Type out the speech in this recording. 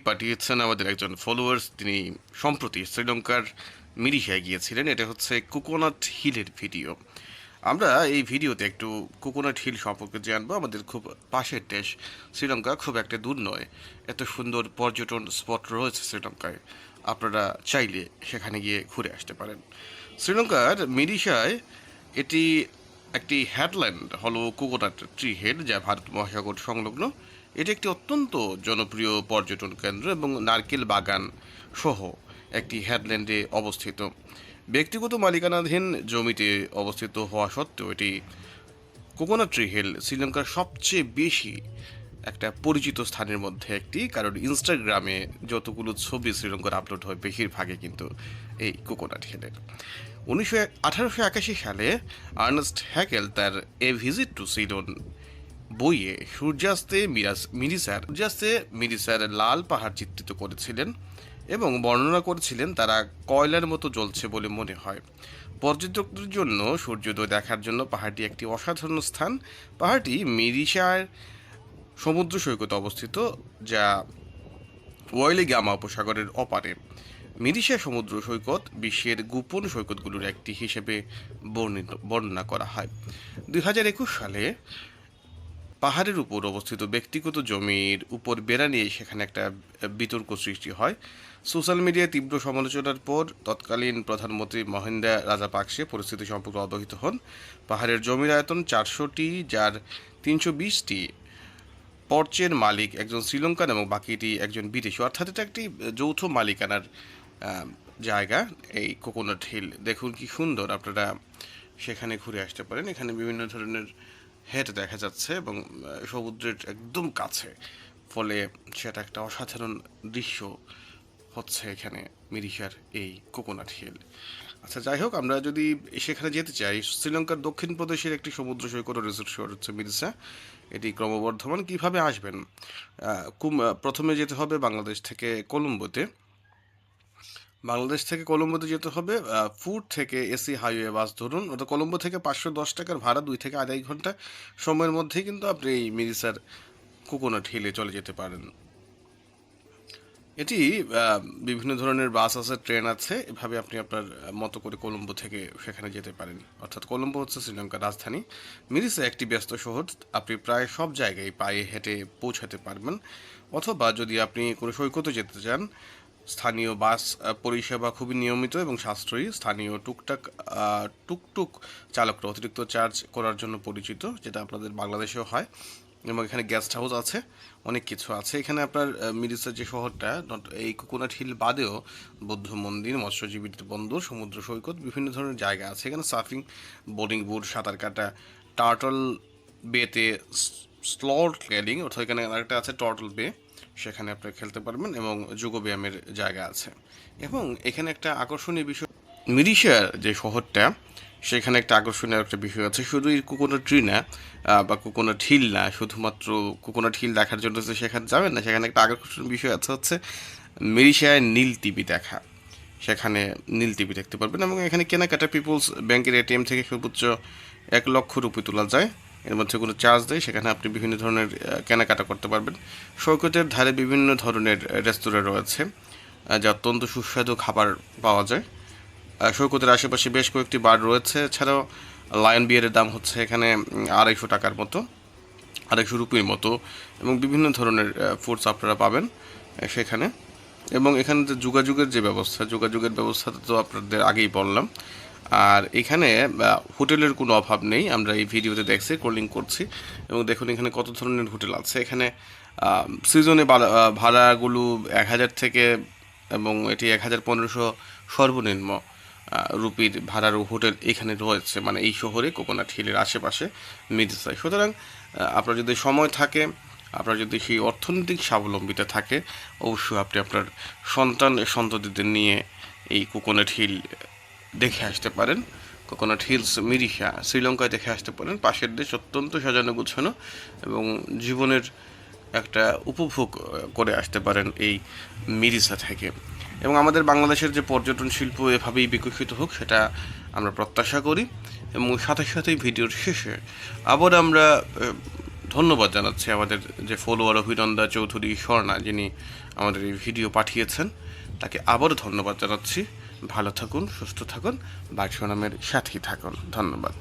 পাঠিয়েছেন আমাদের একজন ফলোয়ার্স। তিনি সম্প্রতি শ্রীলঙ্কার মিরিশায় গিয়েছিলেন। এটা হচ্ছে কোকোনাট হিলের ভিডিও। আমরা এই ভিডিওতে একটু কোকোনাট হিল সম্পর্কে জানবো। আমাদের খুব পাশের দেশ শ্রীলঙ্কা, খুব একটা দূর নয়। এত সুন্দর পর্যটন স্পট রয়েছে শ্রীলঙ্কায়, আপনারা চাইলে সেখানে গিয়ে ঘুরে আসতে পারেন। শ্রীলঙ্কার মিরিশায় এটি একটি হেডল্যান্ড হলো কোকোনাট ট্রি হেড, যা ভারত মহাসাগর সংলগ্ন। এটি একটি অত্যন্ত জনপ্রিয় পর্যটন কেন্দ্র এবং নারকেল বাগান সহ একটি হেডল্যান্ডে অবস্থিত। ব্যক্তিগত মালিকানাধীন জমিতে অবস্থিত হওয়া সত্ত্বেও এটি কোকোনাট ট্রি হিল শ্রীলঙ্কার সবচেয়ে বেশি একটা পরিচিত স্থানের মধ্যে একটি, কারণ ইনস্টাগ্রামে যতগুলো ছবি শ্রীলঙ্কার আপলোড হয় বেশিরভাগই কিন্তু এই কোকোনাট হিলের। 1881 সালে আর্নেস্ট হ্যাকেল তার এ ভিজিট টু সিডন বইয়ে মিরিসার লাল পাহাড় চিত্রিত করেছিলেন এবং বর্ণনা করেছিলেন তারা কয়লার মতো জ্বলছে বলে মনে হয়। পর্যটকদের জন্য সূর্যোদয় দেখার জন্য পাহাড়টি একটি অসাধারণ স্থান। পাহাড়টি মিরিসার সমুদ্র সৈকতে অবস্থিত, যা ওয়াইলিগামা উপসাগরের অপারে। মিরিশা সমুদ্র সৈকত বিশ্বের গোপন সৈকতগুলোর একটি হিসেবে বর্ণনা করা হয়। 2021 সালে পাহাড়ের উপর অবস্থিত ব্যক্তিগত জমির উপর বেড়া নিয়ে সেখানে একটা বিতর্ক সৃষ্টি হয়। সোশ্যাল মিডিয়ায় তীব্র সমালোচনার পর তৎকালীন প্রধানমন্ত্রী মহিন্দা রাজাপাকসে পরিস্থিতি সম্পর্কে অবহিত হন। পাহাড়ের জমির আয়তন 400টি, যার 320টি পর্চের মালিক একজন শ্রীলঙ্কান এবং বাকিটি একজন বিদেশি, অর্থাৎ এটা একটি যৌথ মালিকানার জায়গা। এই কোকোনাট হিল দেখুন কি সুন্দর, আপনারা সেখানে ঘুরে আসতে পারেন। এখানে বিভিন্ন ধরনের হেড দেখা যাচ্ছে এবং সমুদ্রের একদম কাছে, ফলে সেটা একটা অসাধারণ দৃশ্য হচ্ছে এখানে মিরিশার এই কোকোনাট হিল। আচ্ছা, যাই হোক, আমরা যদি সেখানে যেতে চাই, শ্রীলঙ্কার দক্ষিণ প্রদেশের একটি সমুদ্র সৈকত রিসোর্ট শহর হচ্ছে মিরিসা। এটি ক্রমবর্ধমান। কিভাবে আসবেন? প্রথমে যেতে হবে বাংলাদেশ থেকে কলম্বোতে। যেতে হবে ফুড থেকে এসি হাইওয়ে বাস ধরুন, ওটা কলম্বো থেকে 510 টাকার ভাড়া, 2 থেকে 2.5 ঘন্টা সময়ের মধ্যেই কিন্তু আপনি এই মিরিসার কোকোনাট হিলে চলে যেতে পারেন। এটি বিভিন্ন ধরনের বাস আছে, ট্রেন আছে, এভাবে আপনি আপনার মতো করে কলম্বো থেকে সেখানে যেতে পারেন। অর্থাৎ কলম্বো হচ্ছে শ্রীলঙ্কার রাজধানী। মিরিসা একটি ব্যস্ত শহর, আপনি প্রায় সব জায়গায় পায়ে হেঁটে পৌঁছাতে পারবেন। অথবা যদি আপনি কোনো সৈকতে যেতে চান, স্থানীয় বাস পরিষেবা খুবই নিয়মিত এবং সাশ্রয়ী। স্থানীয় টুকটুক চালকরা অতিরিক্ত চার্জ করার জন্য পরিচিত, যেটা আপনাদের বাংলাদেশেও হয়। এবং এখানে গেস্ট হাউস আছে, অনেক কিছু আছে এখানে। আপনার মিরিসা যে শহরটা, এই কোকোনাট হিল বাদেও বৌদ্ধ মন্দির, মৎস্যজীবীদের বন্দর, সমুদ্র সৈকত, বিভিন্ন ধরনের জায়গা আছে এখানে। সার্ফিং, বোর্ডিং বোট, সাঁতার কাটা, টার্টল বেতে স্নর্কেলিং, অর্থাৎ এখানে আরেকটা আছে টার্টল বে, সেখানে আপনারা খেলতে পারবেন এবং যোগব্যায়ামের জায়গা আছে। এবং এখানে একটা আকর্ষণীয় বিষয়, মিরিশার যে শহরটা, সেখানে একটা আকর্ষণীয় একটা বিষয় আছে। শুধু এই কোকোনাট ট্রি না বা কোকোনাট হিল না, শুধুমাত্র কোকোনাট হিল দেখার জন্য যে সেখানে যাবেন না, সেখানে একটা আকর্ষণীয় বিষয় আছে, হচ্ছে মিরিশায় নীল টিভি দেখা। সেখানে নীল টিভি দেখতে পারবেন এবং এখানে কেনাকাটা পিপলস ব্যাংকের এটিএম থেকে সর্বোচ্চ 1,00,000 রুপি তোলা যায়, এর মধ্যে কোনো চার্জ দেয়। সেখানে আপনি বিভিন্ন ধরনের কেনাকাটা করতে পারবেন। সৈকতের ধারে বিভিন্ন ধরনের রেস্তোরাঁ রয়েছে, যা অত্যন্ত সুস্বাদু খাবার পাওয়া যায়। সৈকতের আশেপাশে বেশ কয়েকটি বার রয়েছে। এছাড়াও লায়ন বিয়ারের দাম হচ্ছে এখানে 250 টাকার মতো, 250 রুপির মতো, এবং বিভিন্ন ধরনের ফুডস আপনারা পাবেন সেখানে। এবং এখানে যে যোগাযোগের ব্যবস্থা তো আপনাদের আগেই বললাম। আর এখানে হোটেলের কোনো অভাব নেই, আমরা এই ভিডিওতে দেখছি, কলিং করছি এবং দেখুন এখানে কত ধরনের হোটেল আছে। এখানে সিজনে ভাড়াগুলো 1,000 থেকে, এবং এটি 1,500 সর্বনিম্ন রুপির ভাড়ার হোটেল এখানে রয়েছে, মানে এই শহরে কোকোনাট হিলের আশেপাশে মিরিসায়। সুতরাং আপনার যদি সময় থাকে, আপনার যদি সেই অর্থনৈতিক স্বাবলম্বিতা থাকে, অবশ্যই আপনি আপনার সন্ততিদের নিয়ে এই কোকোনাট হিল দেখে আসতে পারেন। কোকোনাট হিলস মিরিশা শ্রীলঙ্কায় দেখে আসতে পারেন। পাশের দেশ, অত্যন্ত সাজানো গোছানো, এবং জীবনের একটা উপভোগ করে আসতে পারেন এই মিরিসা থেকে। এবং আমাদের বাংলাদেশের যে পর্যটন শিল্প এভাবেই বিকশিত হোক, সেটা আমরা প্রত্যাশা করি। এবং সাথে সাথেই ভিডিওর শেষে আবার আমরা ধন্যবাদ জানাচ্ছি আমাদের যে ফলোয়ার অভিনন্দা চৌধুরী স্বর্ণা, যিনি আমাদের এই ভিডিও পাঠিয়েছেন, তাকে আবারও ধন্যবাদ জানাচ্ছি। ভালো থাকুন, সুস্থ থাকুন, বাইক সুনামের সাথেই থাকুন। ধন্যবাদ।